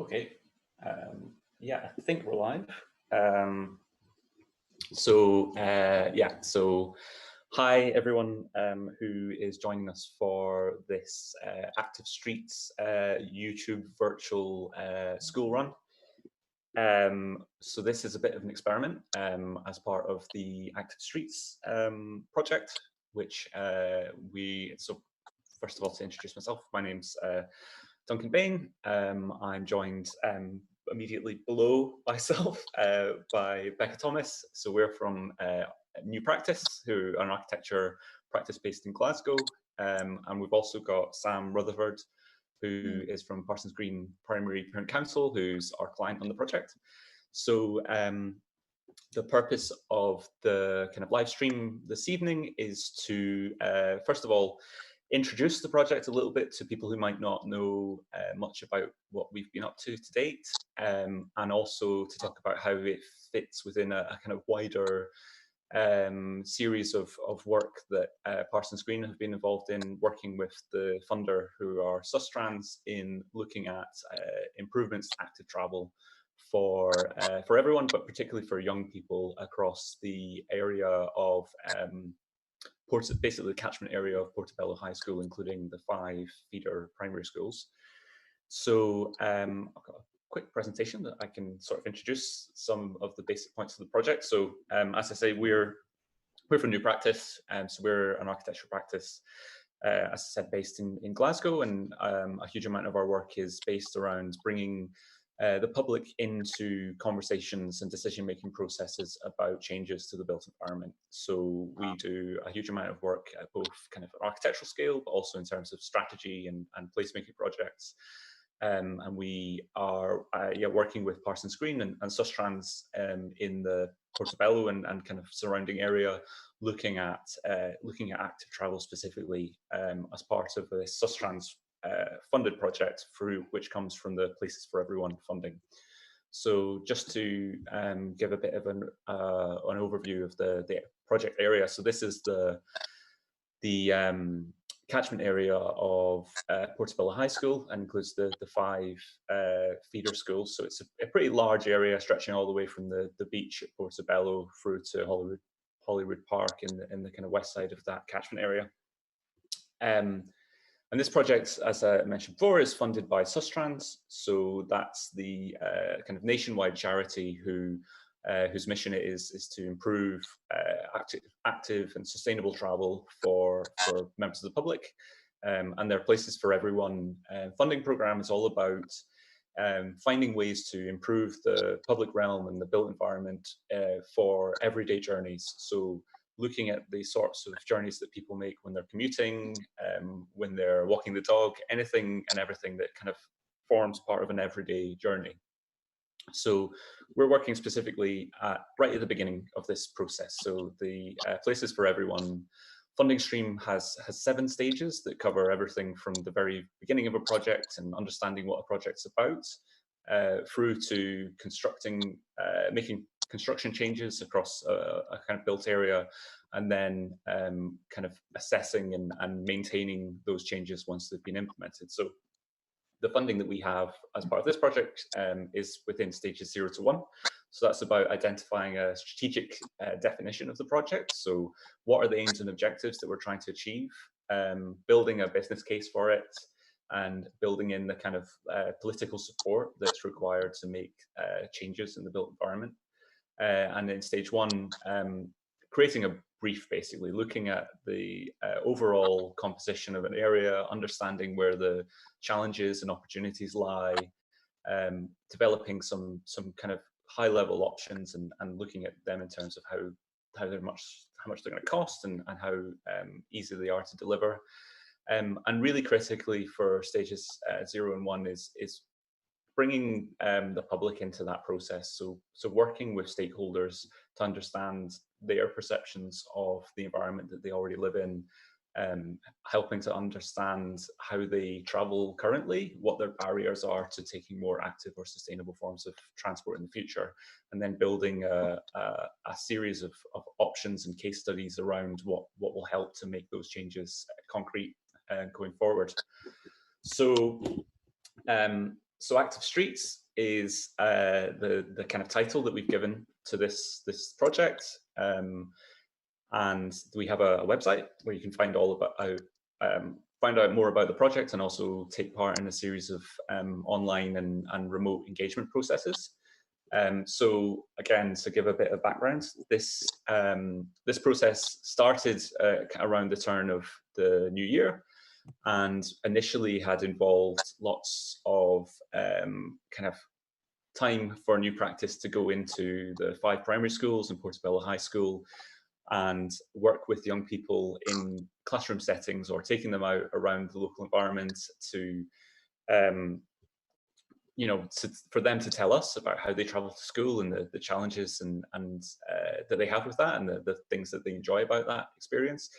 Okay. Yeah, I think we're live. So hi everyone who is joining us for this Active Streets YouTube virtual school run. So this is a bit of an experiment as part of the Active Streets project, which so first of all, to introduce myself, my name's Duncan Bain. I'm joined immediately below myself by Becca Thomas. So we're from New Practice, who are an architecture practice based in Glasgow. And we've also got Sam Rutherford, who is from Parsons Green Primary Parent Council, who's our client on the project. So the purpose of the kind of live stream this evening is to, first of all, introduce the project a little bit to people who might not know much about what we've been up to date, and also to talk about how it fits within a kind of wider series of work that Parsons Green have been involved in, working with the funder, who are Sustrans, in looking at improvements to active travel for everyone, but particularly for young people across the area of basically the catchment area of Portobello High School, including the 5 feeder primary schools. So I've got a quick presentation that I can sort of introduce some of the basic points of the project. So as I say, we're from New Practice, so we're an architecture practice, as I said, based in Glasgow, and a huge amount of our work is based around bringing the public into conversations and decision-making processes about changes to the built environment. So we do a huge amount of work at both kind of architectural scale, but also in terms of strategy and placemaking projects. And we are working with Parsons Green and Sustrans in the Portobello and kind of surrounding area, looking at active travel specifically as part of the Sustrans funded project, which comes from the Places for Everyone funding. So just to give a bit of an overview of the project area. So this is the catchment area of Portobello High School, and includes the 5 feeder schools. So it's a pretty large area, stretching all the way from the beach at Portobello through to Holyrood Park in the kind of west side of that catchment area. And this project, as I mentioned before, is funded by Sustrans. So that's the kind of nationwide charity whose mission it is to improve active and sustainable travel for members of the public. And their Places for Everyone funding program is all about finding ways to improve the public realm and the built environment for everyday journeys. So looking at the sorts of journeys that people make when they're commuting, when they're walking the dog, anything and everything that kind of forms part of an everyday journey. So we're working specifically right at the beginning of this process. So the Places for Everyone funding stream has 7 stages that cover everything from the very beginning of a project and understanding what a project's about, through to making construction changes across a kind of built area, and then kind of assessing and maintaining those changes once they've been implemented. So the funding that we have as part of this project is within stages 0 to 1. So that's about identifying a strategic definition of the project. So what are the aims and objectives that we're trying to achieve, building a business case for it, and building in the kind of political support that's required to make changes in the built environment. And in stage 1, creating a brief, basically looking at the overall composition of an area, understanding where the challenges and opportunities lie, developing some kind of high-level options and looking at them in terms of how much they're going to cost and how easy they are to deliver. And really critically for stages 0 and 1 is bringing the public into that process. So working with stakeholders to understand their perceptions of the environment that they already live in, helping to understand how they travel currently, what their barriers are to taking more active or sustainable forms of transport in the future, and then building a series of options and case studies around what will help to make those changes concrete going forward. So So Active Streets is the kind of title that we've given to this project, and we have a website where you can find all about find out more about the project and also take part in a series of online and remote engagement processes. So again, to give a bit of background, this process started around the turn of the new year, and initially had involved lots of kind of time for new practice to go into the 5 primary schools in Portobello High School and work with young people in classroom settings, or taking them out around the local environment to um, for them to tell us about how they travel to school and the challenges and that they have with that, and the things that they enjoy about that experience.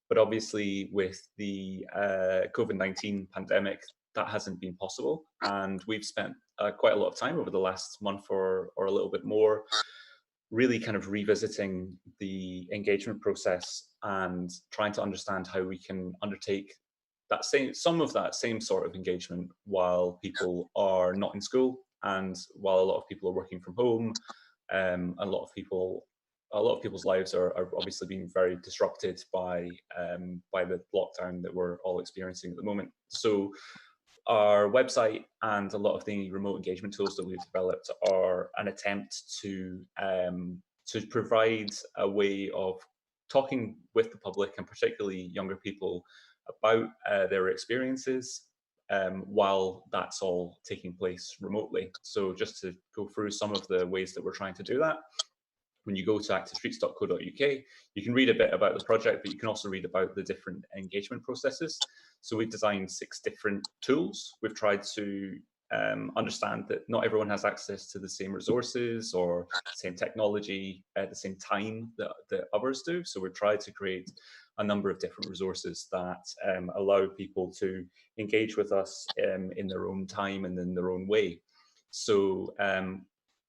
But obviously, with the COVID-19 pandemic, that hasn't been possible, and we've spent quite a lot of time over the last month or a little bit more, really kind of revisiting the engagement process and trying to understand how we can undertake some of that same sort of engagement while people are not in school, and while a lot of people are working from home. A lot of people's lives are obviously being very disrupted by the lockdown that we're all experiencing at the moment. So our website and a lot of the remote engagement tools that we've developed are an attempt to provide a way of talking with the public, and particularly younger people, about their experiences while that's all taking place remotely. So just to go through some of the ways that we're trying to do that. When you go to activestreets.co.uk, you can read a bit about the project, but you can also read about the different engagement processes. So we've designed 6 different tools. We've tried to understand that not everyone has access to the same resources or the same technology at the same time that others do. So we've tried to create a number of different resources that allow people to engage with us in their own time and in their own way. So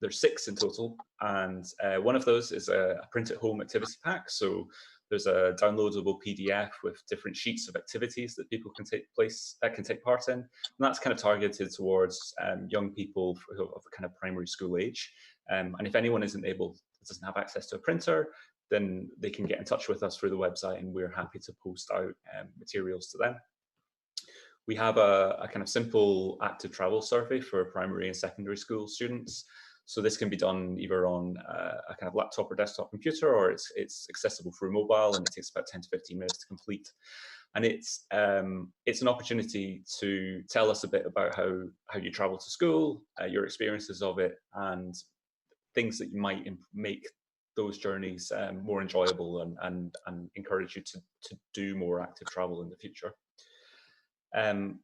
there's 6 in total, and one of those is a print at home activity pack. So there's a downloadable PDF with different sheets of activities that people can take part in, and that's kind of targeted towards young people of a kind of primary school age. And if anyone doesn't have access to a printer, then they can get in touch with us through the website, and we're happy to post out materials to them. We have a kind of simple active travel survey for primary and secondary school students. So this can be done either on a kind of laptop or desktop computer, or it's accessible through mobile, and it takes about 10 to 15 minutes to complete. And it's an opportunity to tell us a bit about how you travel to school, your experiences of it, and things that you might make those journeys more enjoyable and encourage you to do more active travel in the future.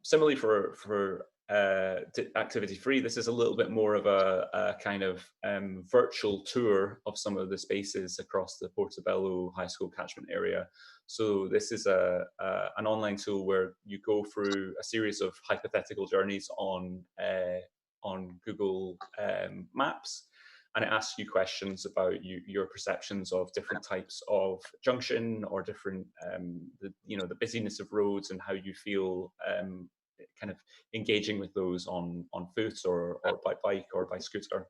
Similarly for activity 3, this is a little bit more of a kind of virtual tour of some of the spaces across the Portobello High School catchment area. So this is an online tool where you go through a series of hypothetical journeys on Google Maps, and it asks you questions about your perceptions of different types of junction, or different the busyness of roads, and how you feel kind of engaging with those on foot or by bike or by scooter.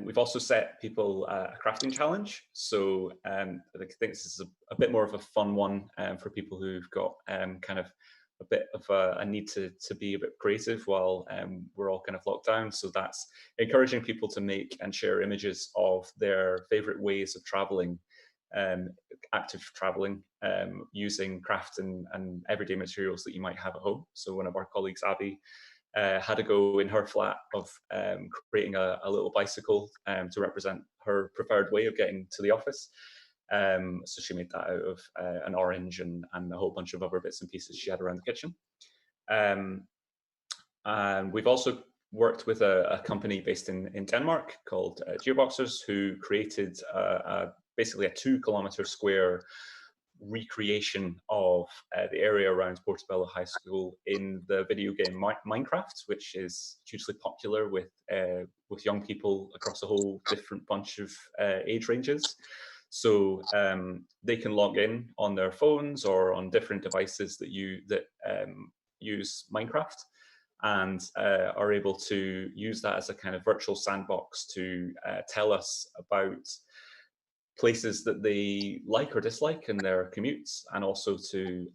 We've also set people a crafting challenge. So I think this is a bit more of a fun one for people who've got kind of a bit of a need to be a bit creative while we're all kind of locked down. So that's encouraging people to make and share images of their favorite ways of traveling, active traveling, using craft and everyday materials that you might have at home. So one of our colleagues, Abby, had a go in her flat of creating a little bicycle to represent her preferred way of getting to the office. So she made that out of an orange and a whole bunch of other bits and pieces she had around the kitchen. And we've also worked with a company based in Denmark called Gearboxers, who created basically a 2-kilometer square recreation of the area around Portobello High School in the video game Minecraft, which is hugely popular with young people across a whole different bunch of age ranges. So they can log in on their phones or on different devices that use Minecraft, and are able to use that as a kind of virtual sandbox to tell us about places that they like or dislike in their commutes, and also to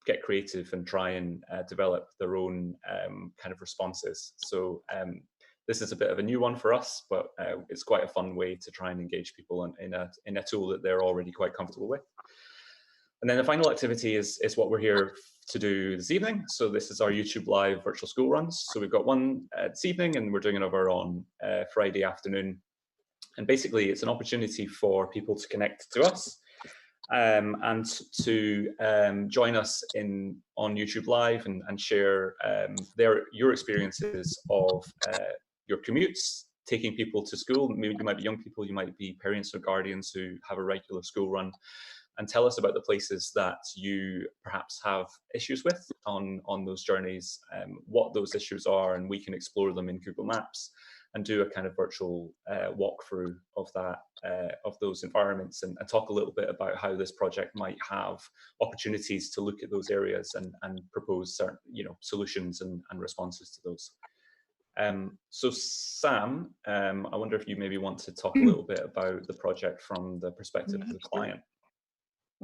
get creative and try and develop their own kind of responses. So this is a bit of a new one for us, but it's quite a fun way to try and engage people in a tool that they're already quite comfortable with. And then the final activity is what we're here to do this evening. So this is our YouTube Live virtual school runs. So we've got one this evening, and we're doing another on Friday afternoon. And basically, it's an opportunity for people to connect to us and to join us on YouTube Live and share your experiences of your commutes, taking people to school. Maybe you might be young people, you might be parents or guardians who have a regular school run, and tell us about the places that you perhaps have issues with on those journeys, what those issues are, and we can explore them in Google Maps and do a kind of virtual walkthrough of that, of those environments, and talk a little bit about how this project might have opportunities to look at those areas and propose certain, solutions and responses to those. So Sam, I wonder if you maybe want to talk a little bit about the project from the perspective of the client.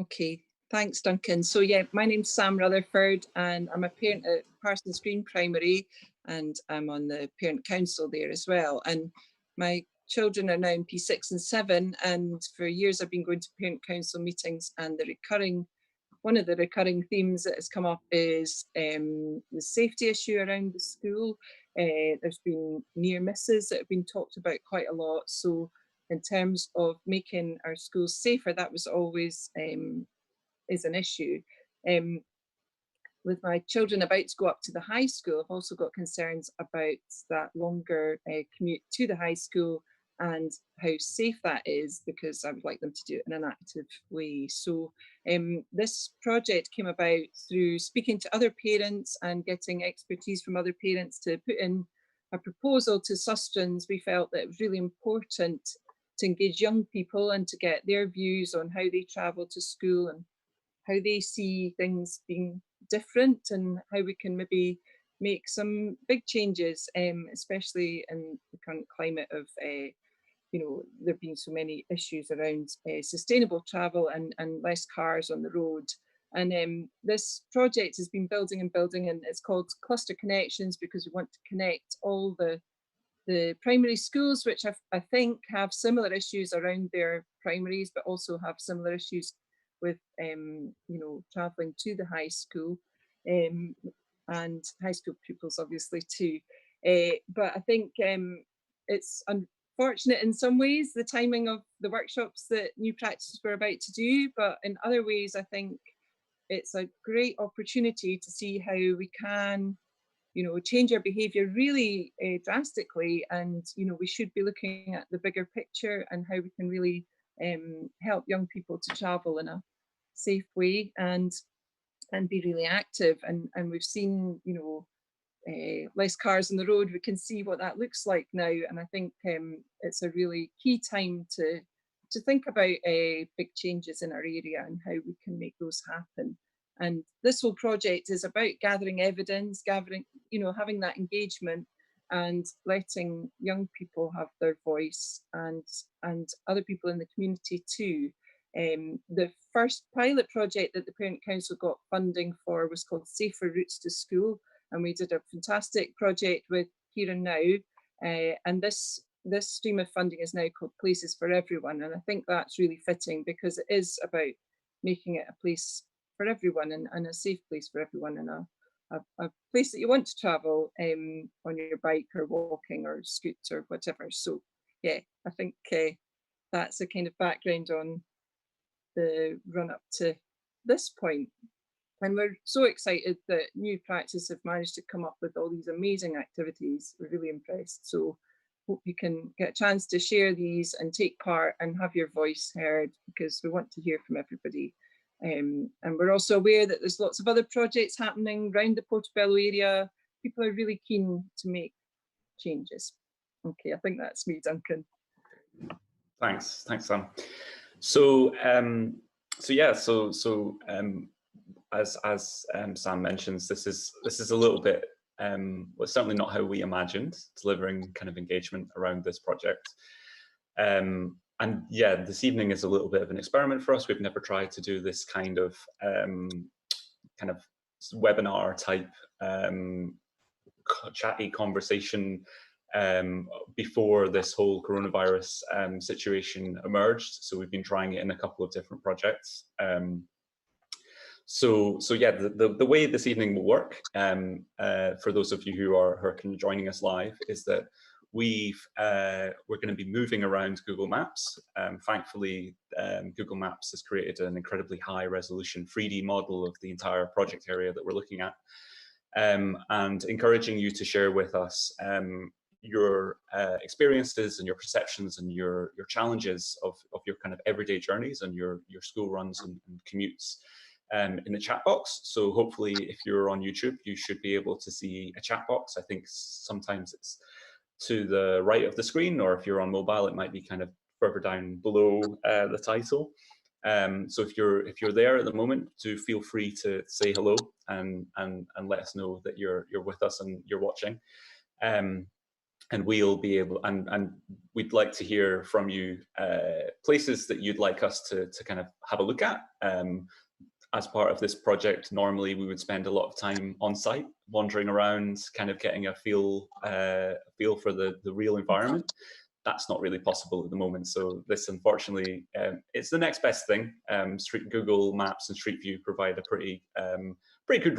Okay, thanks, Duncan. So yeah, my name's Sam Rutherford, and I'm a parent at Parsons Green Primary, and I'm on the parent council there as well. And my children are now in P6 and 7, and for years I've been going to parent council meetings, and one of the recurring themes that has come up is the safety issue around the school. There's been near misses that have been talked about quite a lot. So in terms of making our schools safer, that was always is an issue. With my children about to go up to the high school, I've also got concerns about that longer commute to the high school and how safe that is, because I would like them to do it in an active way. So this project came about through speaking to other parents and getting expertise from other parents to put in a proposal to Sustrans. We felt that it was really important to engage young people and to get their views on how they travel to school and how they see things being different, and how we can maybe make some big changes, especially in the current climate of, there being so many issues around sustainable travel and less cars on the road. And this project has been building and building, and it's called Cluster Connections because we want to connect all the primary schools, which I think have similar issues around their primaries, but also have similar issues with traveling to the high school, and high school pupils obviously too. But I think it's unfortunate in some ways, the timing of the workshops that New Practices were about to do, but in other ways I think it's a great opportunity to see how we can change our behaviour really drastically. And we should be looking at the bigger picture and how we can really help young people to travel in a safe way and be really active. And we've seen less cars on the road. We can see what that looks like now, and I think it's a really key time to think about big changes in our area and how we can make those happen. And this whole project is about gathering evidence, having that engagement, and letting young people have their voice, and other people in the community too. The first pilot project that the Parent Council got funding for was called Safer Routes to School, and we did a fantastic project with Here and Now. And this stream of funding is now called Places for Everyone, and I think that's really fitting because it is about making it a place for everyone, and a safe place for everyone, and a place that you want to travel on your bike or walking or scoot or whatever. So yeah, I think that's a kind of background on the run up to this point. And we're so excited that New Practice have managed to come up with all these amazing activities. We're really impressed. So hope you can get a chance to share these and take part and have your voice heard, because we want to hear from everybody. And we're also aware that there's lots of other projects happening around the Portobello area. People are really keen to make changes. Okay, I think that's me, Duncan. Thanks, Sam. So as Sam mentions, this is a little bit was certainly not how we imagined delivering kind of engagement around this project. And yeah, this evening is a little bit of an experiment for us. We've never tried to do this kind of webinar type chatty conversation before this whole coronavirus situation emerged. So we've been trying it in a couple of different projects. So yeah, the way this evening will work, for those of you who are kind of joining us live, is that we're going to be moving around Google Maps. Thankfully, Google Maps has created an incredibly high resolution 3D model of the entire project area that we're looking at, and encouraging you to share with us your experiences and your perceptions and your challenges of your kind of everyday journeys and your school runs and commutes in the chat box. So hopefully if you're on YouTube, you should be able to see a chat box. I think sometimes it's to the right of the screen, or if you're on mobile, it might be kind of further down below the title. So if you're there at the moment, do feel free to say hello and let us know that you're with us and you're watching. And we'll be able, and we'd like to hear from you places that you'd like us to kind of have a look at. As part of this project, normally we would spend a lot of time on site, wandering around, kind of getting a feel for the real environment. That's not really possible at the moment. So this, unfortunately, it's the next best thing. Google Maps and Streetview provide a pretty good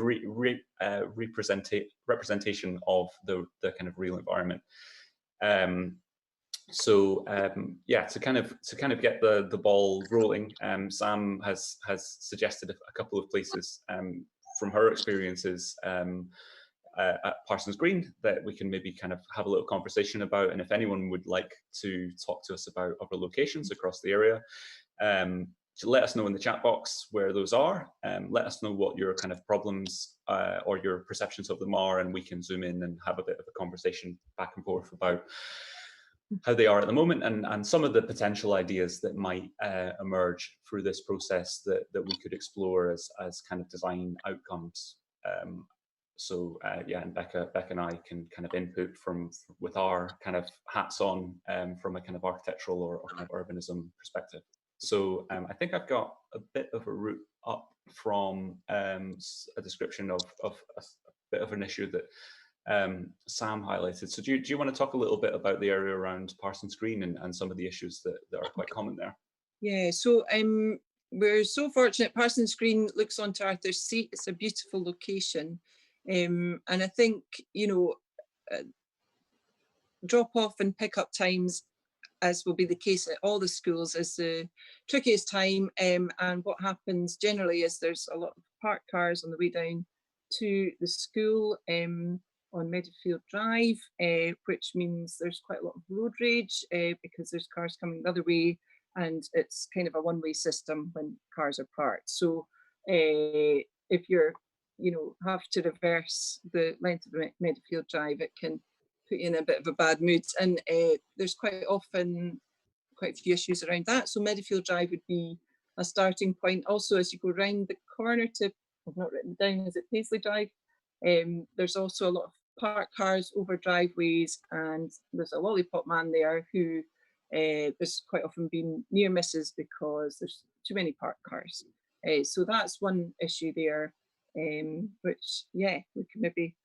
representation of the kind of real environment. Yeah, to kind of get the ball rolling, Sam has suggested a couple of places from her experiences at Parsons Green that we can maybe kind of have a little conversation about. And if anyone would like to talk to us about other locations across the area, let us know in the chat box where those are. Let us know what your kind of problems or your perceptions of them are, and we can zoom in and have a bit of a conversation back and forth about how they are at the moment and some of the potential ideas that might emerge through this process that we could explore as kind of design outcomes. Yeah, and Becca and I can kind of input with our kind of hats on from a kind of architectural or kind of urbanism perspective. So I think I've got a bit of a route up from a description of a bit of an issue that Sam highlighted. So do you want to talk a little bit about the area around Parsons Green and some of the issues that are quite common there? Yeah, so we're so fortunate. Parsons Green looks onto Arthur's Seat. It's a beautiful location. And I think, drop off and pick up times, as will be the case at all the schools, is the trickiest time. And what happens generally is there's a lot of parked cars on the way down to the school on Meadowfield Drive, which means there's quite a lot of road rage because there's cars coming the other way, and it's kind of a one-way system when cars are parked. So if you're, have to reverse the length of Meadowfield Drive, it can put you in a bit of a bad mood. And there's quite often quite a few issues around that. So Meadowfield Drive would be a starting point. Also, as you go round the corner to, I've not written it down, is it Paisley Drive? There's also a lot of parked cars over driveways, and there's a lollipop man there who there's quite often been near misses because there's too many parked cars. So that's one issue there, which, yeah, we can maybe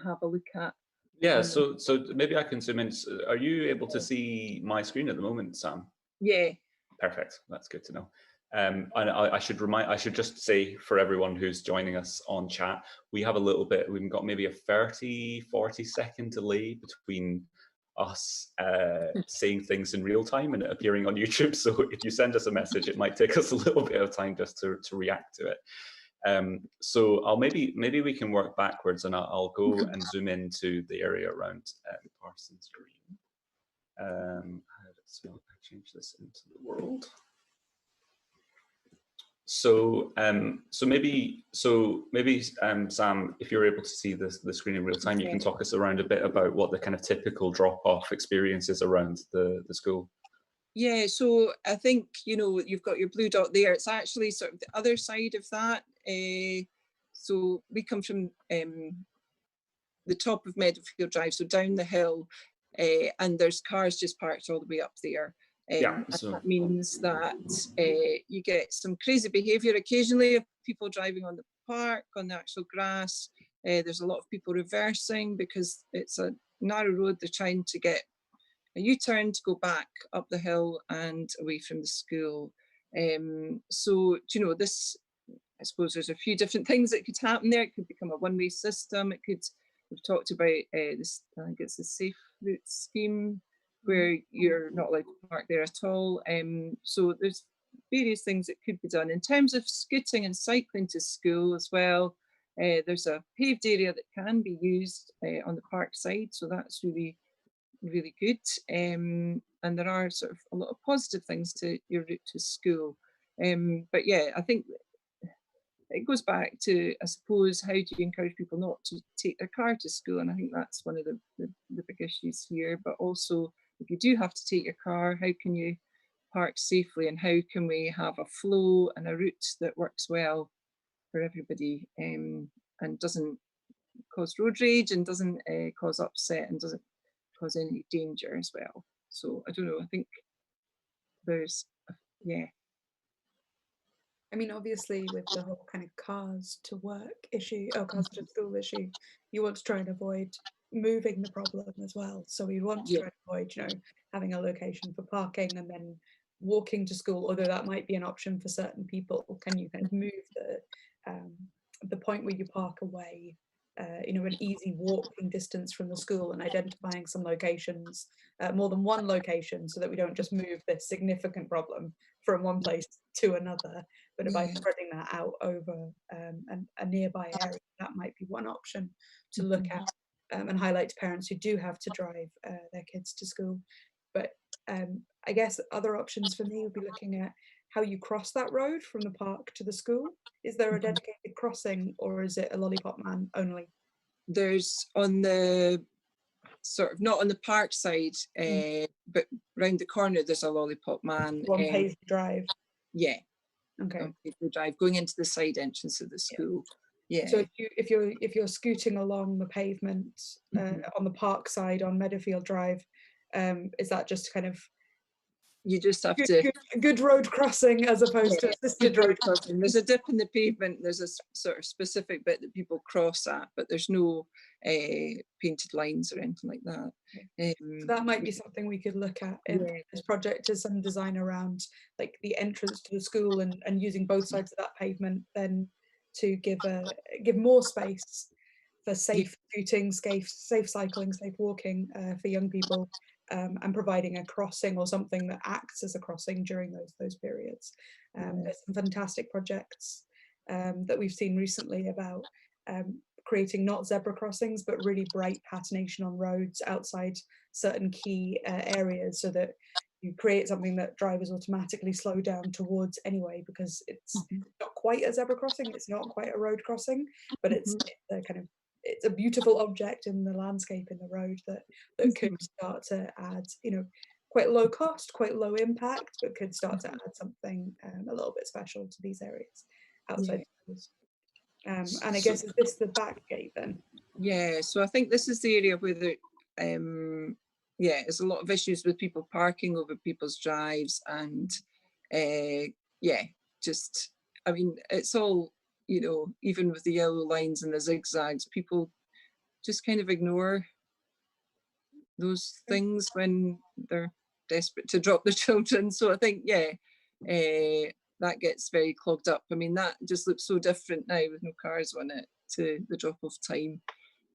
have a look at. Yeah, so maybe I can zoom in. Are you able to see my screen at the moment, Sam? Yeah. Perfect. That's good to know. And I should just say for everyone who's joining us on chat, we've got maybe a 30-40 second delay between us saying things in real time and it appearing on YouTube. So if you send us a message, it might take us a little bit of time just to react to it. So maybe we can work backwards, and I'll go and zoom into the area around Parsons Green. So I change this into the world. So maybe Sam, if you're able to see the screen in real time, you can talk us around a bit about what the kind of typical drop-off experience is around the school. Yeah, so I think, you've got your blue dot there. It's actually sort of the other side of that. So we come from the top of Meadowfield Drive, so down the hill, and there's cars just parked all the way up there. And that means that you get some crazy behaviour occasionally of people driving on the park, on the actual grass. There's a lot of people reversing because it's a narrow road. They're trying to get a U-turn to go back up the hill and away from the school. So, you know, this, I suppose there's a few different things that could happen there. It could become a one-way system. It could, we've talked about this, I think it's the Safe Route scheme, where you're not allowed to park there at all. So there's various things that could be done. In terms of scooting and cycling to school as well, there's a paved area that can be used on the park side, so that's really, really good. And there are sort of a lot of positive things to your route to school. But yeah, I think it goes back to, I suppose, how do you encourage people not to take their car to school? And I think that's one of the big issues here. But also, if you do have to take your car, how can you park safely, and how can we have a flow and a route that works well for everybody, and doesn't cause road rage, and doesn't cause upset, and doesn't cause any danger as well. So I don't know, I think there's, yeah. I mean, obviously, with the whole kind of cars to work issue, or cars to school issue, you want to try and avoid moving the problem as well. So we want to try and avoid, you know, having a location for parking and then walking to school, although that might be an option for certain people. Can you kind of move the point where you park away, you know, an easy walking distance from the school, and identifying some locations, more than one location, so that we don't just move this significant problem from one place to another, but by spreading that out over a nearby area. That might be one option to look at, and highlight to parents who do have to drive their kids to school. But I guess other options for me would be looking at how you cross that road from the park to the school. Is there a dedicated crossing, or is it a lollipop man only? There's on the sort of, not on the park side, but round the corner there's a lollipop man. On Paisley Drive. Yeah. Okay. On Paisley Drive, going into the side entrance of the school. Yeah. So if you're scooting along the pavement on the park side on Meadowfield Drive, is that just kind of, you just have to good road crossing as opposed to assisted road crossing? There's a dip in the pavement. There's a sort of specific bit that people cross at, but there's no painted lines or anything like that. So that might be something we could look at in this project, as some design around like the entrance to the school, and using both sides of that pavement then to give more space for safe scooting, safe cycling, safe walking for young people. And providing a crossing or something that acts as a crossing during those periods. There's some fantastic projects that we've seen recently about creating not zebra crossings, but really bright patination on roads outside certain key areas, so that you create something that drivers automatically slow down towards anyway, because it's not quite a zebra crossing, it's not quite a road crossing, but it's a kind of, it's a beautiful object in the landscape, in the road, that could start to add, you know, quite low cost, quite low impact, but could start to add something a little bit special to these areas outside schools. And I guess, is this the back gate then? Yeah, so I think this is the area where the, there's a lot of issues with people parking over people's drives, and just, I mean, it's all, you know, even with the yellow lines and the zigzags, people just kind of ignore those things when they're desperate to drop their children. So I think, that gets very clogged up. I mean, that just looks so different now with no cars on it to the drop-off time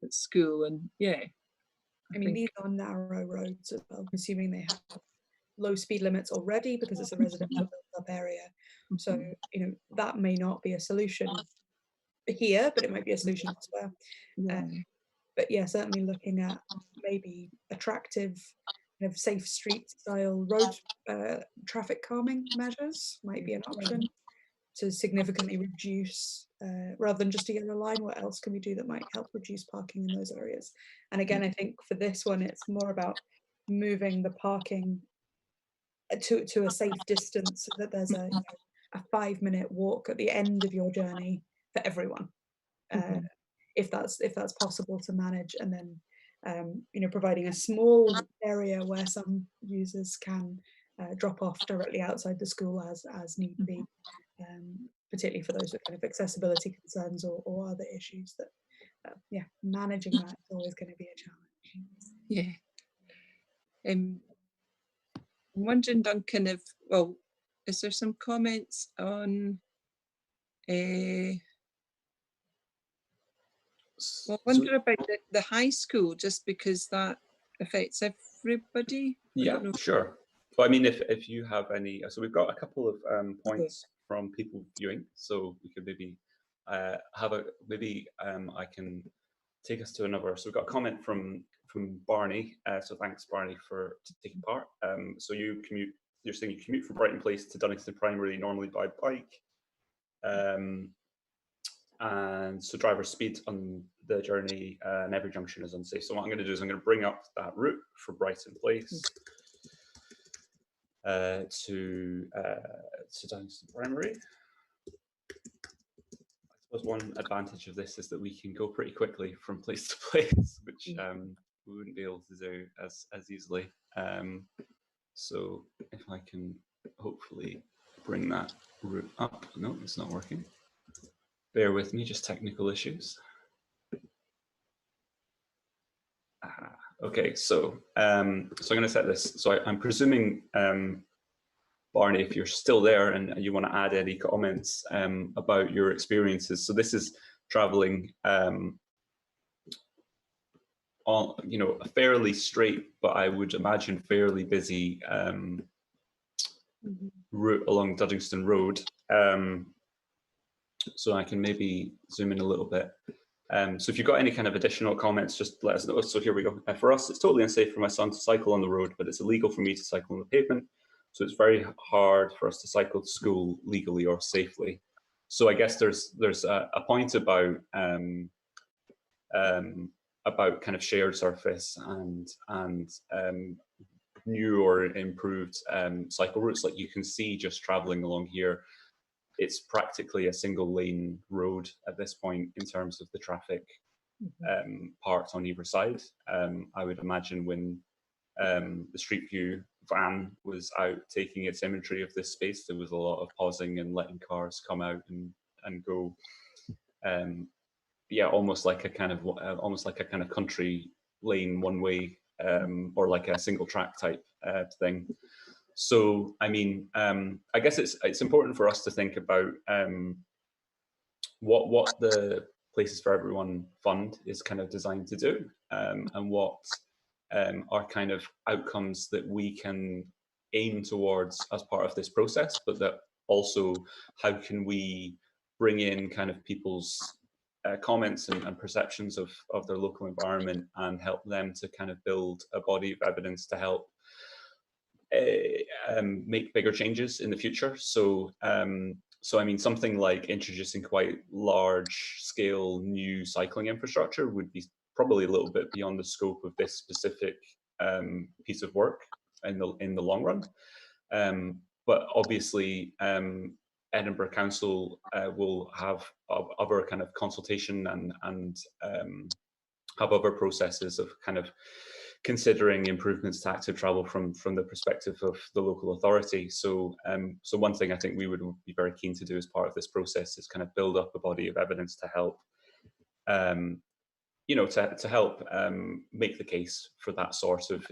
at school. And I mean, these are narrow roads as well, assuming they have low speed limits already, because it's a residential built-up area. So, you know, that may not be a solution here, but it might be a solution elsewhere. But yeah, certainly looking at maybe attractive, kind of safe street style road traffic calming measures might be an option to significantly reduce, rather than just a yellow line, what else can we do that might help reduce parking in those areas? And again, I think for this one, it's more about moving the parking to a safe distance, so that there's a 5-minute walk at the end of your journey for everyone. if that's possible to manage, and then you know, providing a small area where some users can drop off directly outside the school as need be, particularly for those with kind of accessibility concerns or other issues that yeah, managing that is always going to be a challenge. Yeah. I'm wondering, Duncan, if, well, is there some comments on well, I wonder about the high school, just because that affects everybody. Yeah, sure. Well, I mean, if you have any, so we've got a couple of points from people viewing, so we could maybe have a, maybe I can take us to another. So we've got a comment from Barney. So thanks, Barney, for taking part. So you're saying you commute from Brighton Place to Dunningston Primary normally by bike. And so driver speed on the journey and every junction is unsafe. So what I'm going to do is I'm going to bring up that route for Brighton Place to Dunningston Primary. I suppose one advantage of this is that we can go pretty quickly from place to place, which we wouldn't be able to do as easily. So if I can hopefully bring that route up. No, it's not working. Bear with me, just technical issues. Okay, so I'm going to set this. So I'm presuming, Barney, if you're still there and you want to add any comments about your experiences. So this is traveling on, you know, a fairly straight, but I would imagine fairly busy route along Duddingston Road. So I can maybe zoom in a little bit. So if you've got any kind of additional comments, just let us know. So here we go. For us, it's totally unsafe for my son to cycle on the road, but it's illegal for me to cycle on the pavement. So it's very hard for us to cycle to school legally or safely. So I guess there's a point about kind of shared surface and new or improved cycle routes. Like you can see just traveling along here, it's practically a single lane road at this point in terms of the traffic parked on either side. I would imagine when the Streetview van was out taking its inventory of this space, there was a lot of pausing and letting cars come out and go. Yeah, almost like a kind of country lane one way, or like a single track type thing. So, I mean, I guess it's important for us to think about what the Places for Everyone Fund is kind of designed to do, and what are kind of outcomes that we can aim towards as part of this process, but that also how can we bring in kind of people's comments and perceptions of their local environment and help them to kind of build a body of evidence to help make bigger changes in the future. So, I mean, something like introducing quite large-scale new cycling infrastructure would be probably a little bit beyond the scope of this specific piece of work in the long run. But obviously, Edinburgh Council will have other kind of consultation and have other processes of kind of considering improvements to active travel from the perspective of the local authority. So so one thing I think we would be very keen to do as part of this process is kind of build up a body of evidence to help you know, to help make the case for that sort of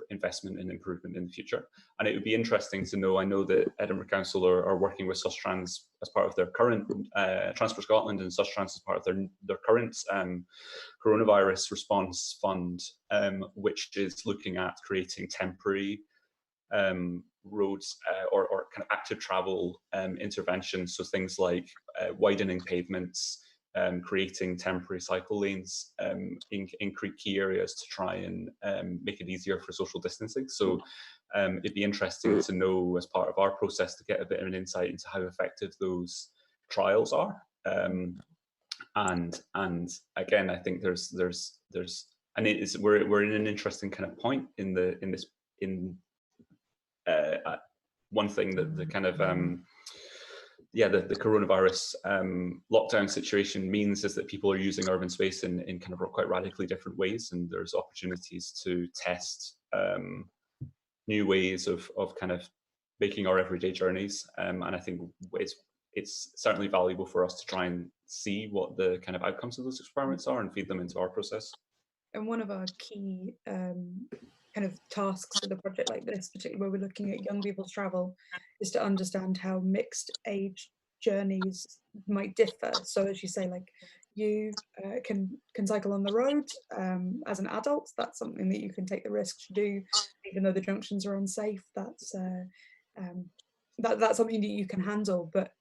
investment and improvement in the future. And it would be interesting to know, I know that Edinburgh Council are working with Sustrans as part of their current, Transport Scotland and Sustrans as part of their current coronavirus response fund, which is looking at creating temporary roads or kind of active travel interventions. So things like widening pavements, creating temporary cycle lanes in key areas to try and make it easier for social distancing. So it'd be interesting to know as part of our process to get a bit of an insight into how effective those trials are. And again, I think there's and it is we're in an interesting kind of point in one thing that the kind of yeah, the coronavirus lockdown situation means is that people are using urban space in kind of quite radically different ways, and there's opportunities to test new ways of kind of making our everyday journeys. And I think it's certainly valuable for us to try and see what the kind of outcomes of those experiments are and feed them into our process. And one of our key kind of tasks with a project like this, particularly where we're looking at young people's travel, is to understand how mixed age journeys might differ. So as you say, like you can cycle on the road as an adult. That's something that you can take the risk to do, even though the junctions are unsafe. That's something that you can handle. But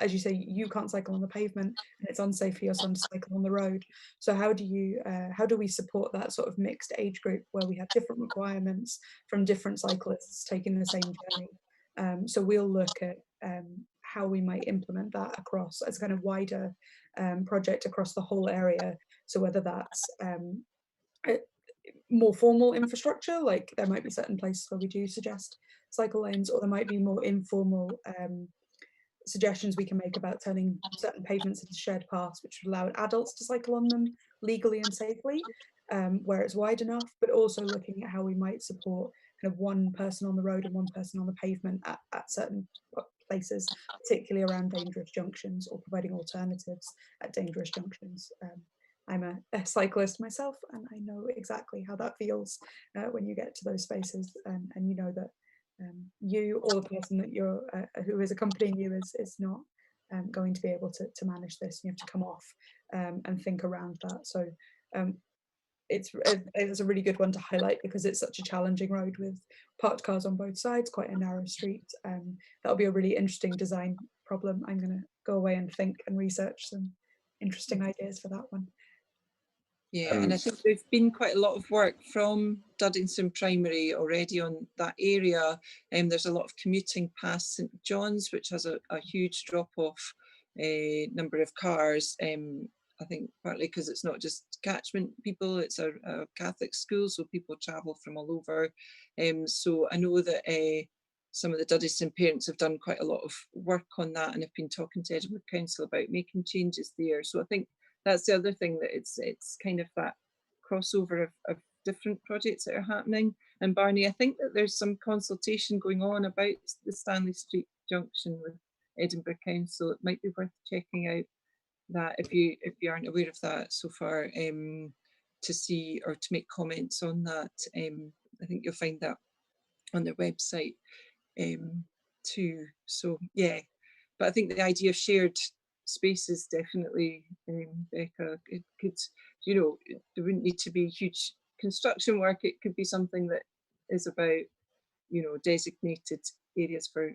as you say, you can't cycle on the pavement, and it's unsafe for your son to cycle on the road. So how do we support that sort of mixed age group where we have different requirements from different cyclists taking the same journey? So we'll look at how we might implement that across as a kind of wider project across the whole area. So whether that's more formal infrastructure, like there might be certain places where we do suggest cycle lanes, or there might be more informal suggestions we can make about turning certain pavements into shared paths, which would allow adults to cycle on them legally and safely, where it's wide enough, but also looking at how we might support kind of one person on the road and one person on the pavement at certain places, particularly around dangerous junctions, or providing alternatives at dangerous junctions. I'm a cyclist myself, and I know exactly how that feels when you get to those spaces, and you know that you or the person that you're who is accompanying you is not going to be able to manage this. You have to come off and think around that. So it's a really good one to highlight because it's such a challenging road with parked cars on both sides, quite a narrow street. That'll be a really interesting design problem. I'm going to go away and think and research some interesting ideas for that one. Yeah, and I think there's been quite a lot of work from Duddingston Primary already on that area. There's a lot of commuting past St John's, which has a huge drop-off number of cars. I think partly because it's not just catchment people, it's a Catholic school, so people travel from all over. So I know that some of the Duddingston parents have done quite a lot of work on that and have been talking to Edinburgh Council about making changes there. So I think that's the other thing, that it's kind of that crossover of different projects that are happening. And Barney, I think that there's some consultation going on about the Stanley Street junction with Edinburgh Council. It might be worth checking out that if you aren't aware of that so far, to see or to make comments on that. I think you'll find that on their website too. So yeah, but I think the idea of shared spaces definitely, Becca, it could, you know, there wouldn't need to be huge construction work. It could be something that is about, you know, designated areas for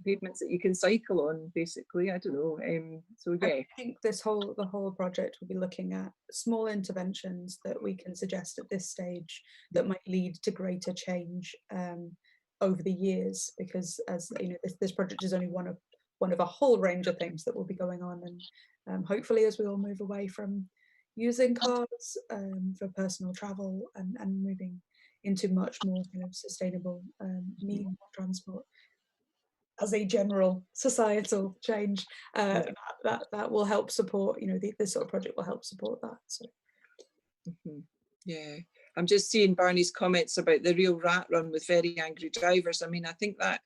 pavements that you can cycle on, basically. I don't know. So yeah, I think the whole project will be looking at small interventions that we can suggest at this stage that might lead to greater change over the years, because as you know, this project is only one of a whole range of things that will be going on, and hopefully as we all move away from using cars for personal travel and moving into much more kind of sustainable means of transport as a general societal change, that will help support, you know, this sort of project will help support that. So yeah, I'm just seeing Barney's comments about the real rat run with very angry drivers. I mean, I think that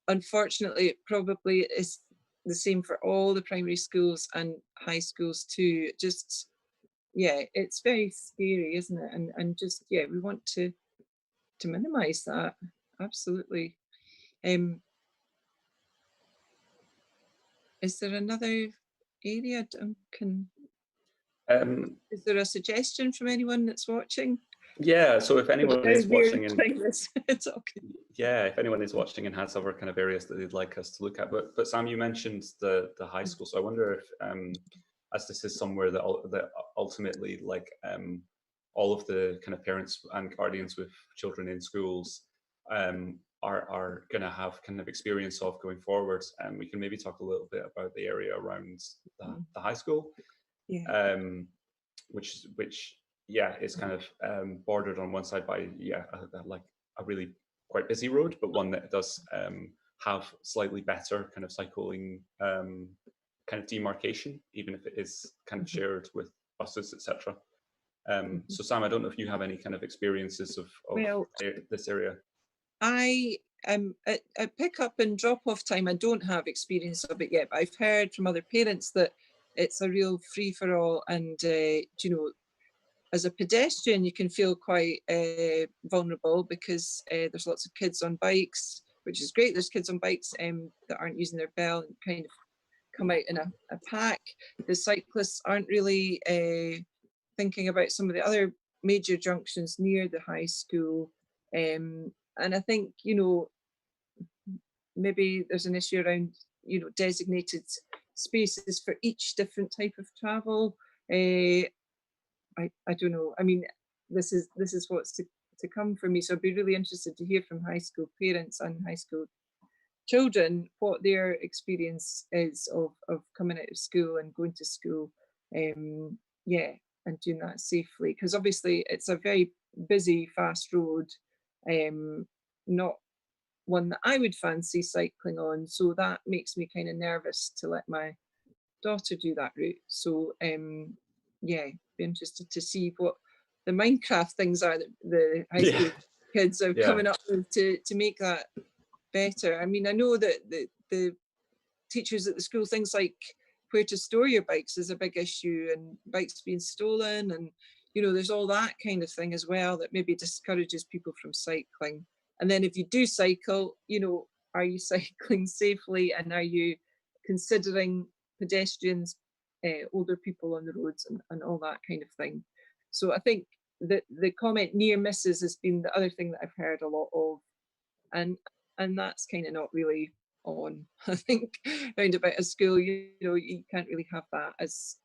unfortunately it probably is the same for all the primary schools and high schools too. Just yeah, it's very scary, isn't it? And just yeah, we want to minimize that, absolutely. Is there another area, Duncan? Is there a suggestion from anyone that's watching? Yeah, so if anyone is watching it's okay. Yeah, if anyone is watching and has other kind of areas that they'd like us to look at, but Sam, you mentioned the high school, so I wonder if as this is somewhere that ultimately, like all of the kind of parents and guardians with children in schools are going to have kind of experience of going forward, and we can maybe talk a little bit about the area around the high school, which yeah, is kind of bordered on one side by like a really quite busy road, but one that does have slightly better kind of cycling kind of demarcation, even if it is kind of shared with buses, etc. So Sam, I don't know if you have any kind of experiences of Well, this area. I at pick up and drop off time, I don't have experience of it yet, but I've heard from other parents that it's a real free for all, and you know, as a pedestrian, you can feel quite vulnerable because there's lots of kids on bikes, which is great. There's kids on bikes that aren't using their bell and kind of come out in a pack. The cyclists aren't really thinking about some of the other major junctions near the high school. And I think, you know, maybe there's an issue around, you know, designated spaces for each different type of travel. I don't know. I mean, this is what's to come for me. So I'd be really interested to hear from high school parents and high school children what their experience is of coming out of school and going to school. Yeah, and doing that safely, because obviously it's a very busy, fast road, not one that I would fancy cycling on. So that makes me kind of nervous to let my daughter do that route. So yeah, be interested to see what the Minecraft things are that the high school kids are coming up with to make that better. I mean, I know that the teachers at the school, things like where to store your bikes is a big issue, and bikes being stolen, and you know, there's all that kind of thing as well that maybe discourages people from cycling. And then if you do cycle, you know, are you cycling safely, and are you considering pedestrians, older people on the roads, and all that kind of thing. So I think that the comment near misses has been the other thing that I've heard a lot of, and that's kind of not really on. I think round about a school, you know, you can't really have that as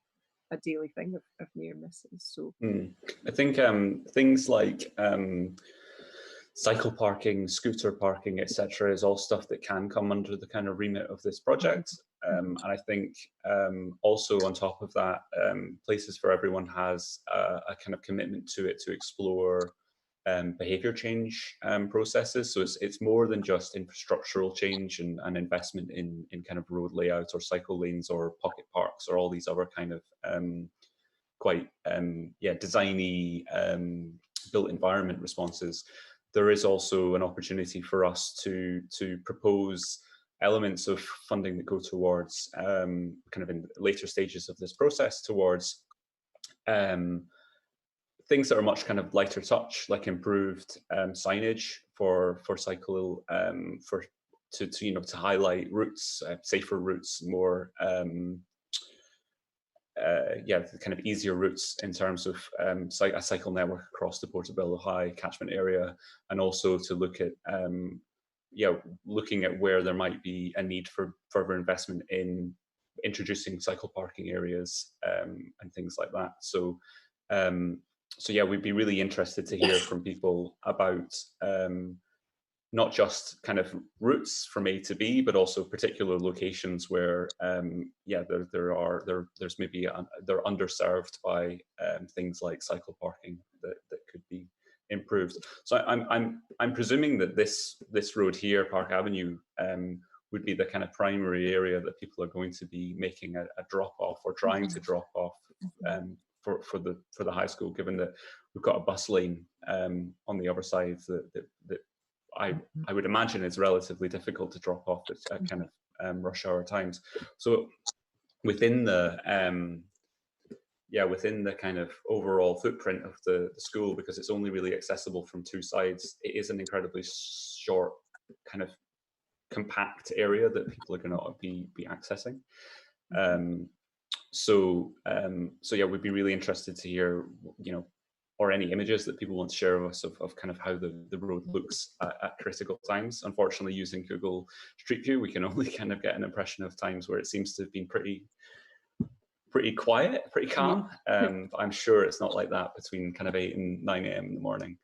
a daily thing of near misses. So I think things like cycle parking, scooter parking, etc., is all stuff that can come under the kind of remit of this project. And I think also on top of that, Places for Everyone has a kind of commitment to it to explore behavior change processes. So it's more than just infrastructural change and investment in kind of road layout or cycle lanes or pocket parks or all these other kind of quite designy built environment responses. There is also an opportunity for us to propose elements of funding that go towards kind of in later stages of this process towards things that are much kind of lighter touch, like improved signage for cycle to you know, to highlight routes, safer routes, more kind of easier routes in terms of a cycle network across the Portobello High catchment area, and also to look at looking at where there might be a need for further investment in introducing cycle parking areas and things like that. So yeah, we'd be really interested to hear from people about not just kind of routes from A to B, but also particular locations where there's maybe they're underserved by things like cycle parking that could be improved. So I'm presuming that this road here, Park Avenue, would be the kind of primary area that people are going to be making a drop off or trying to drop off for the high school, given that we've got a bus lane on the other side that I would imagine it's relatively difficult to drop off at kind of rush hour times. So within the kind of overall footprint of the school, because it's only really accessible from two sides, it is an incredibly short, kind of compact area that people are going to be accessing. So yeah, we'd be really interested to hear, you know, or any images that people want to share with us of kind of how the road looks at critical times. Unfortunately, using Google Street View, we can only kind of get an impression of times where it seems to have been pretty quiet, pretty calm. I'm sure it's not like that between kind of 8 and 9 a.m. in the morning.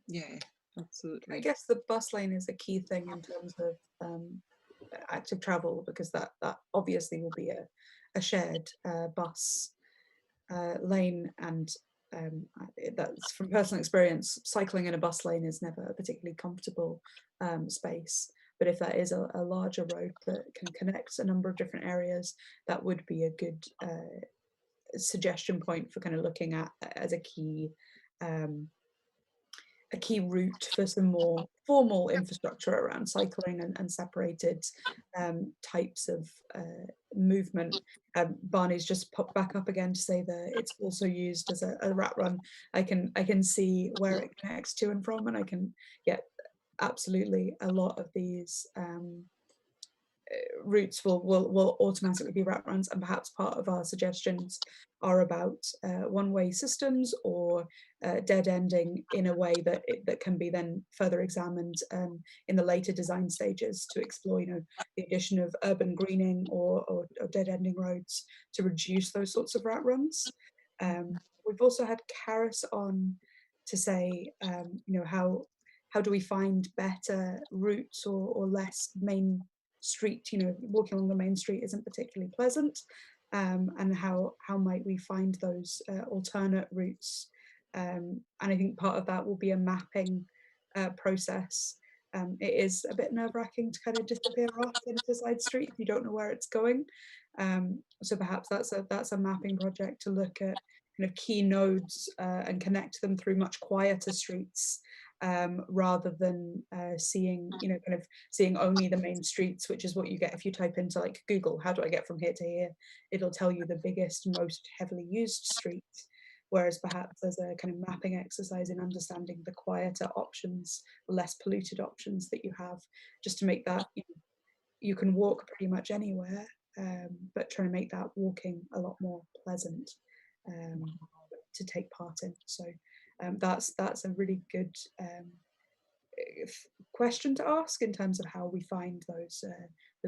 yeah, absolutely. I guess the bus lane is a key thing in terms of active travel, because that obviously will be a shared bus lane, and that's from personal experience. Cycling in a bus lane is never a particularly comfortable space. But if that is a larger road that can connect a number of different areas, that would be a good suggestion point for kind of looking at as a key route for some more formal infrastructure around cycling and separated types of movement. Barney's just popped back up again to say that it's also used as a rat run. I can see where it connects to and from, and I can get absolutely a lot of these routes will automatically be rat runs, and perhaps part of our suggestions are about one-way systems or dead ending in a way that that can be then further examined in the later design stages to explore, you know, the addition of urban greening or dead ending roads to reduce those sorts of rat runs. We've also had Karis on to say, you know, how do we find better routes or less main street, you know, walking along the main street isn't particularly pleasant, and how might we find those alternate routes, and I think part of that will be a mapping process. It is a bit nerve-wracking to kind of disappear off into a side street if you don't know where it's going, so perhaps that's a mapping project to look at kind of key nodes and connect them through much quieter streets, rather than seeing, you know, kind of seeing only the main streets, which is what you get if you type into like Google, how do I get from here to here? It'll tell you the biggest, most heavily used streets. Whereas perhaps there's a kind of mapping exercise in understanding the quieter options, less polluted options that you have, just to make that, you can walk pretty much anywhere, but trying to make that walking a lot more pleasant to take part in. So that's a really good question to ask in terms of how we find those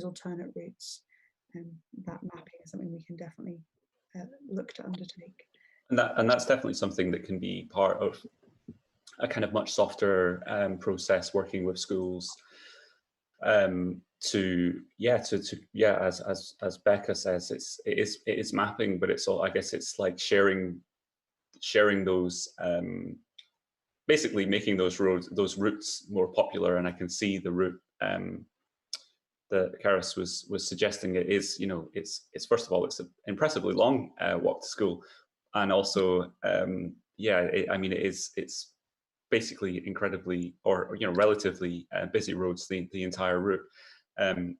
alternate routes. That mapping is something we can definitely look to undertake. And that's definitely something that can be part of a kind of much softer process working with schools. As Becca says, it is mapping, but it's all, I guess it's like sharing those, basically making those routes more popular. And I can see the route that Karis was suggesting. It is, you know, it's first of all, it's an impressively long walk to school, and also I mean, it's basically incredibly, or you know, relatively busy roads the entire route, and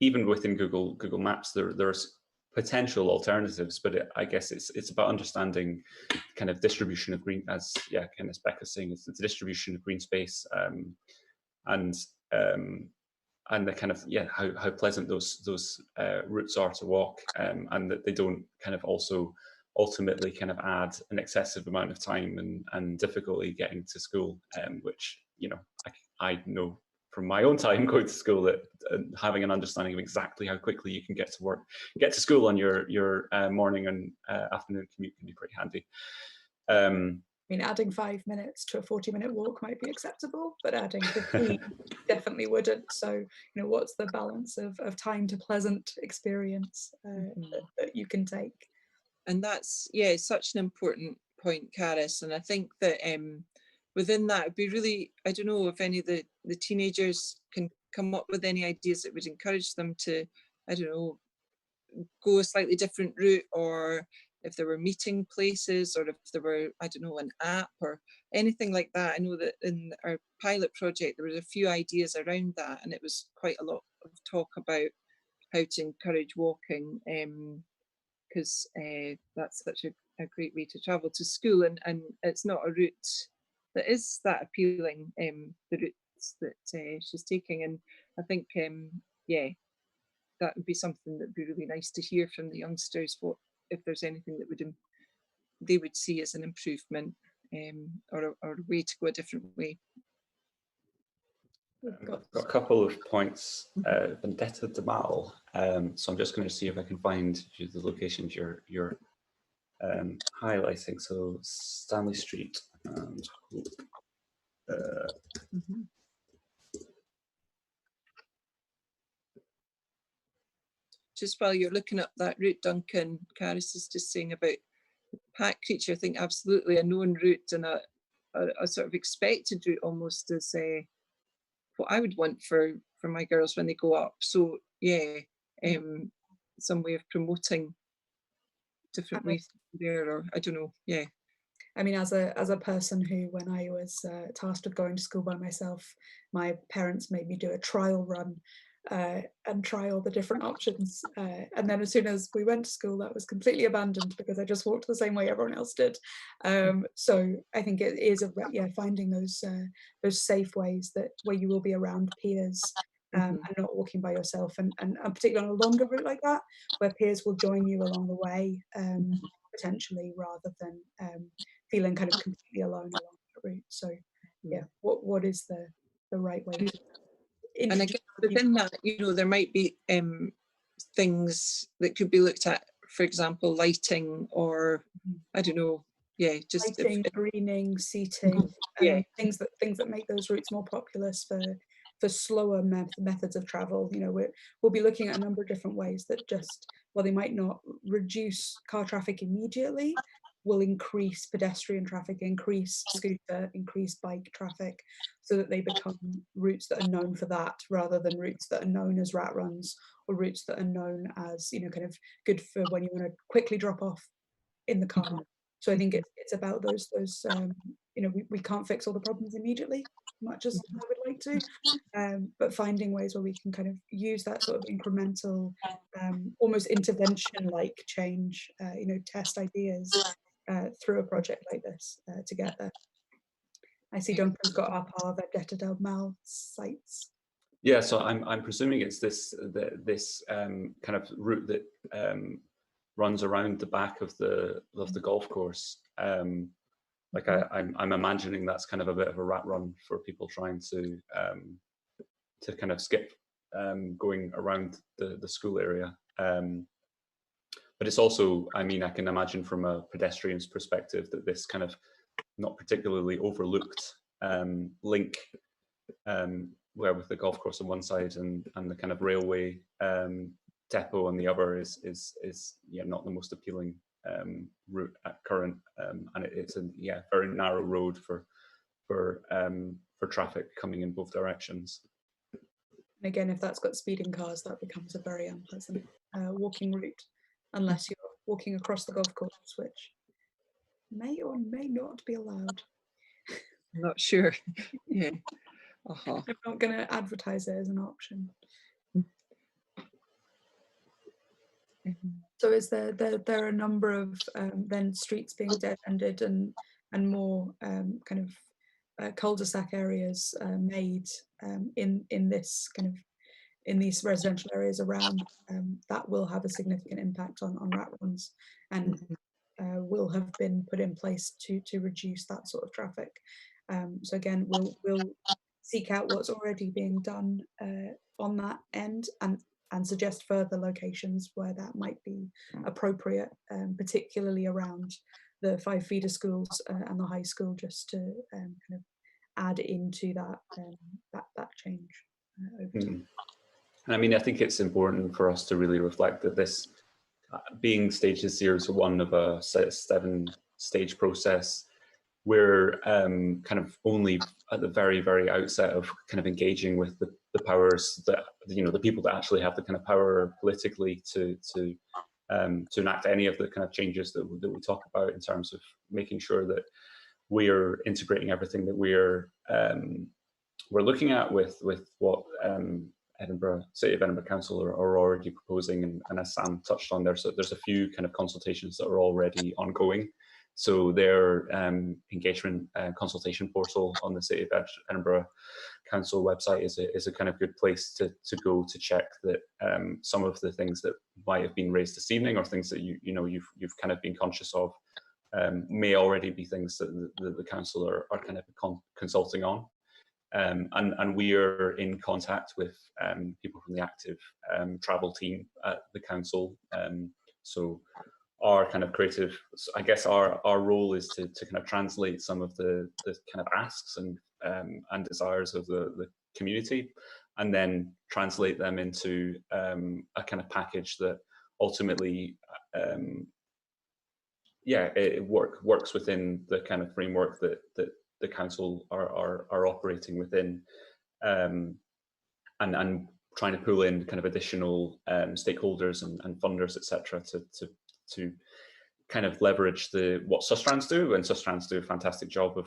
even within Google Maps there's potential alternatives, but I guess it's about understanding kind of distribution of green, as kind of Becca's saying, it's the distribution of green space, and the kind of how pleasant those routes are to walk, and that they don't kind of also ultimately kind of add an excessive amount of time and difficulty getting to school, which, you know, I know from my own time going to school that having an understanding of exactly how quickly you can get to school on your morning and afternoon commute can be pretty handy. I mean, adding 5 minutes to a 40-minute walk might be acceptable, but adding 15 definitely wouldn't. So, you know, what's the balance of time to pleasant experience that you can take? And that's, such an important point, Karis. And I think that within that, it'd be really, I don't know if any of the teenagers can come up with any ideas that would encourage them to, I don't know, go a slightly different route, or if there were meeting places, or if there were, I don't know, an app or anything like that. I know that in our pilot project, there was a few ideas around that, and it was quite a lot of talk about how to encourage walking, because that's such a great way to travel to school, and it's not a route that is that appealing, the routes that she's taking. And I think, that would be something that would be really nice to hear from the youngsters, what if there's anything that they would see as an improvement, or a way to go a different way. I've got a couple of points. Vendetta de Mal. So I'm just going to see if I can find the locations you're highlighting. So Stanley Street and Just while you're looking up that route, Duncan, Karis is just saying about the pack creature. I think absolutely a known route and a sort of expected route almost, as what I would want for my girls when they go up. So yeah, some way of promoting different ways there, or I don't know. Yeah. I mean, as a person who, when I was tasked with going to school by myself, my parents made me do a trial run and try all the different options. And then as soon as we went to school, that was completely abandoned because I just walked the same way everyone else did. So I think it is finding those safe ways where you will be around peers. And not walking by yourself, and particularly on a longer route like that, where peers will join you along the way, potentially, rather than feeling kind of completely alone along the route. So yeah, what is the right way to and I guess within that, there might be things that could be looked at, for example, lighting, or I don't know, just lighting, greening, seating, things that make those routes more populous for slower methods of travel. We'll be looking at a number of different ways that while they might not reduce car traffic immediately, will increase pedestrian traffic, increase scooter, increase bike traffic, so that they become routes that are known for that, rather than routes that are known as rat runs, or routes that are known as kind of good for when you want to quickly drop off in the car. So I think it's about those we can't fix all the problems immediately, much as I would like to, but finding ways where we can kind of use that sort of incremental, almost intervention-like change, test ideas through a project like this to get there. I see Duncan's got up our Vendetta del Mal sites. Yeah, so I'm presuming it's this kind of route that runs around the back of the golf course. Like I'm imagining that's kind of a bit of a rat run for people trying to kind of skip going around the school area. But it's also, I mean, I can imagine from a pedestrian's perspective that this kind of not particularly overlooked link, where with the golf course on one side and the kind of railway depot on the other is not the most appealing route at current, and it's a very narrow road for traffic coming in both directions. And again, if that's got speeding cars, that becomes a very unpleasant walking route, unless you're walking across the golf course, which may or may not be allowed. I'm not sure. Yeah. I'm not going to advertise it as an option. So is there are a number of then streets being dead-ended and more kind of cul-de-sac areas made in this kind of in these residential areas around, that will have a significant impact on rat runs, and will have been put in place to reduce that sort of traffic. So again, we'll seek out what's already being done on that end, and suggest further locations where that might be appropriate, particularly around the 5 feeder schools and the high school, just to kind of add into that that change over time. And I mean, I think it's important for us to really reflect that this, being stages 0 to 1 of a 7-stage process, we're kind of only at the very, very outset of kind of engaging with the powers that, the people that actually have the kind of power politically to enact any of the kind of changes that we talk about, in terms of making sure that we're integrating everything that we're looking at with what City of Edinburgh Council are already proposing, and as Sam touched on, there's a few kind of consultations that are already ongoing. So their engagement consultation portal on the City of Edinburgh Council website is a kind of good place to go to check that some of the things that might have been raised this evening, or things that you've kind of been conscious of, may already be things that the council are kind of consulting on. And we are in contact with people from the active travel team at the council. So our kind of creative, I guess our role is to kind of translate some of the kind of asks and desires of the community, and then translate them into a kind of package that ultimately it works within the kind of framework that the council are operating within. and trying to pull in kind of additional stakeholders and funders, etc., to kind of leverage what Sustrans do, and Sustrans do a fantastic job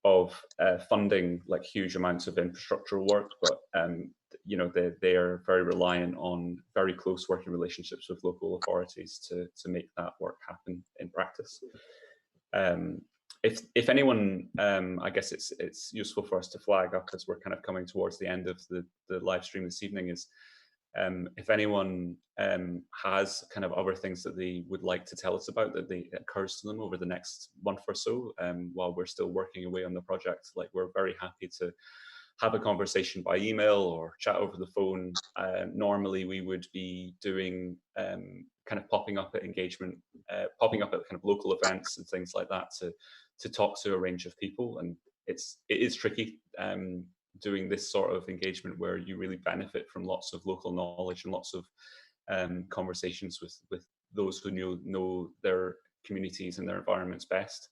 of funding like huge amounts of infrastructural work, but you know, they are very reliant on very close working relationships with local authorities to make that work happen in practice. If anyone, I guess it's useful for us to flag up as we're kind of coming towards the end of the live stream this evening, is if anyone has kind of other things that they would like to tell us about that occurs to them over the next month or so, while we're still working away on the project, like, we're very happy to have a conversation by email or chat over the phone. Normally we would be doing kind of popping up at kind of local events and things like that to talk to a range of people, and it is tricky doing this sort of engagement where you really benefit from lots of local knowledge and lots of conversations with those who know their communities and their environments best.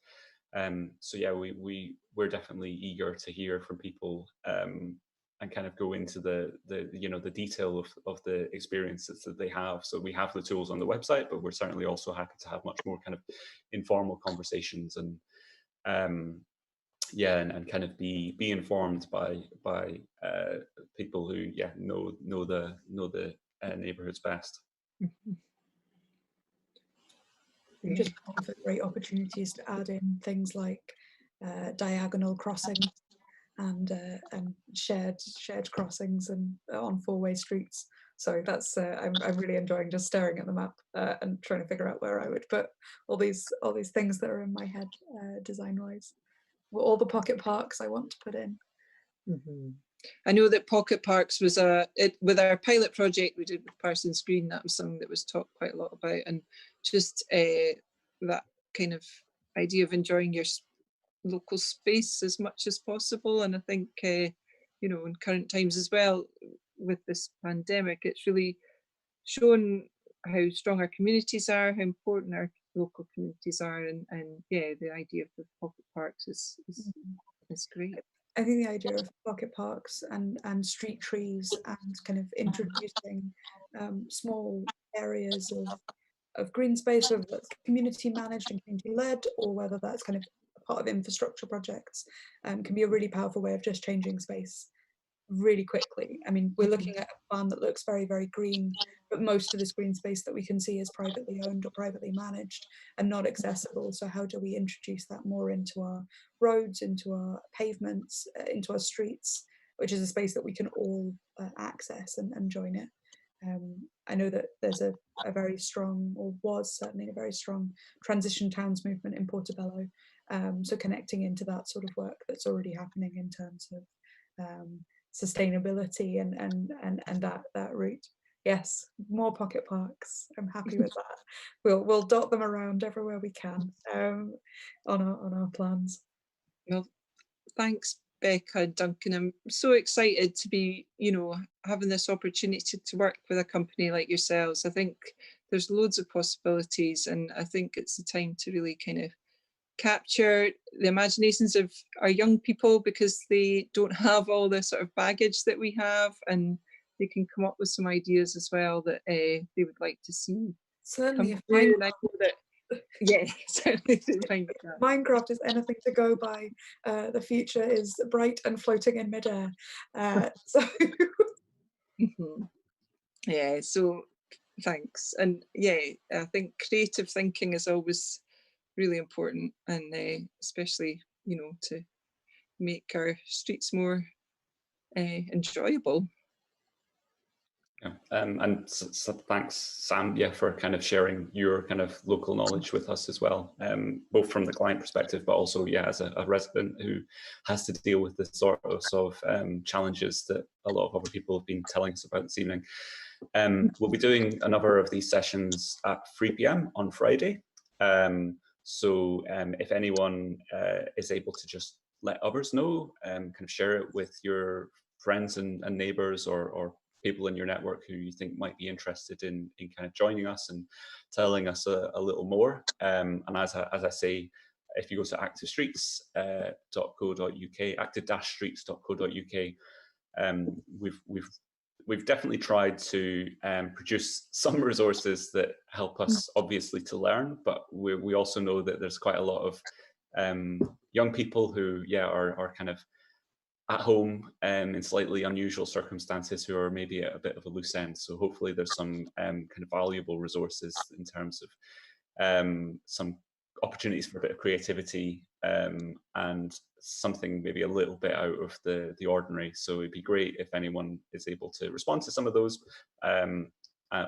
So yeah, we're definitely eager to hear from people and kind of go into the you know, the detail of the experiences that they have. So we have the tools on the website, but we're certainly also happy to have much more kind of informal conversations and yeah, and kind of be informed by people who know the neighborhoods best. Just for great opportunities to add in things like diagonal crossings and shared crossings and on four-way streets. So that's I'm really enjoying just staring at the map and trying to figure out where I would put all these things that are in my head design-wise. All the pocket parks I want to put in. I know that pocket parks was with our pilot project we did with Parsons Green, that was something that was talked quite a lot about, and just that kind of idea of enjoying your local space as much as possible. And I think you know, in current times as well with this pandemic, it's really shown how strong our communities are, how important our local communities are, and yeah, the idea of the pocket parks is great. I think the idea of pocket parks and street trees and kind of introducing small areas of green space, whether that's community managed and community led, or whether that's kind of part of infrastructure projects, can be a really powerful way of just changing space really quickly. I mean, we're looking at a plan that looks very, very green, but most of this green space that we can see is privately owned or privately managed and not accessible. So how do we introduce that more into our roads, into our pavements, into our streets, which is a space that we can all access and join it. I know that there's a very strong, or was certainly a very strong, transition towns movement in Portobello. So connecting into that sort of work that's already happening in terms of sustainability and that route. Yes, more pocket parks. I'm happy with that. We'll dot them around everywhere we can on our plans. Well, thanks, Becca and Duncan. I'm so excited to be, you know, having this opportunity to work with a company like yourselves. I think there's loads of possibilities, and I think it's the time to really kind of capture the imaginations of our young people, because they don't have all the sort of baggage that we have, and they can come up with some ideas as well that they would like to see. Certainly, if Minecraft is anything to go by, the future is bright and floating in midair. So yeah, so thanks. And yeah, I think creative thinking is always really important, and especially, you know, to make our streets more enjoyable. Yeah. And so thanks, Sam, yeah, for kind of sharing your kind of local knowledge with us as well, both from the client perspective, but also, yeah, as a resident who has to deal with the sort of challenges that a lot of other people have been telling us about this evening. We'll be doing another of these sessions at 3 p.m. on Friday. So if anyone is able to just let others know, kind of share it with your friends and neighbors or people in your network who you think might be interested in kind of joining us and telling us a little more. And as I say, if you go to activestreets.co.uk, active-streets.co.uk, we've definitely tried to produce some resources that help us obviously to learn, but we also know that there's quite a lot of young people who are kind of at home in slightly unusual circumstances, who are maybe at a bit of a loose end. So hopefully there's some kind of valuable resources in terms of some opportunities for a bit of creativity and something maybe a little bit out of the ordinary. So it'd be great if anyone is able to respond to some of those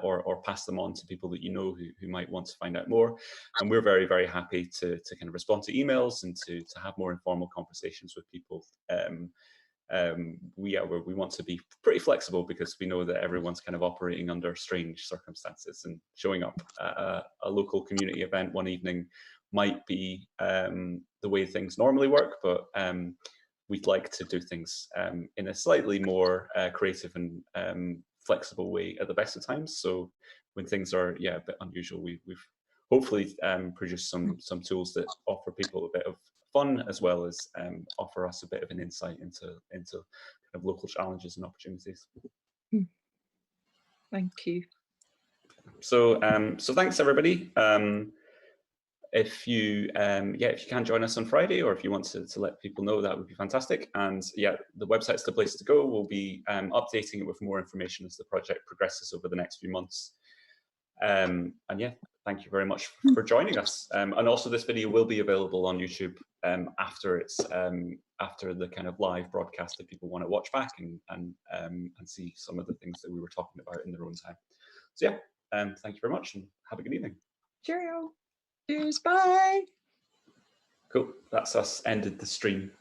or pass them on to people that you know who might want to find out more. And we're very, very happy to kind of respond to emails and to have more informal conversations with people. We want to be pretty flexible, because we know that everyone's kind of operating under strange circumstances, and showing up at a local community event one evening might be the way things normally work, but we'd like to do things in a slightly more creative and flexible way at the best of times. So when things are a bit unusual, we've hopefully produced some tools that offer people a bit of fun, as well as offer us a bit of an insight into kind of local challenges and opportunities. Thank you. So so thanks everybody. If you can join us on Friday, or if you want to let people know, that would be fantastic. And the website's the place to go. We'll be updating it with more information as the project progresses over the next few months. And thank you very much for joining us. And also, this video will be available on YouTube after it's after the kind of live broadcast, if people want to watch back and see some of the things that we were talking about in their own time. So thank you very much, and have a good evening. Cheerio. Cheers. Bye. Cool. That's us ended the stream.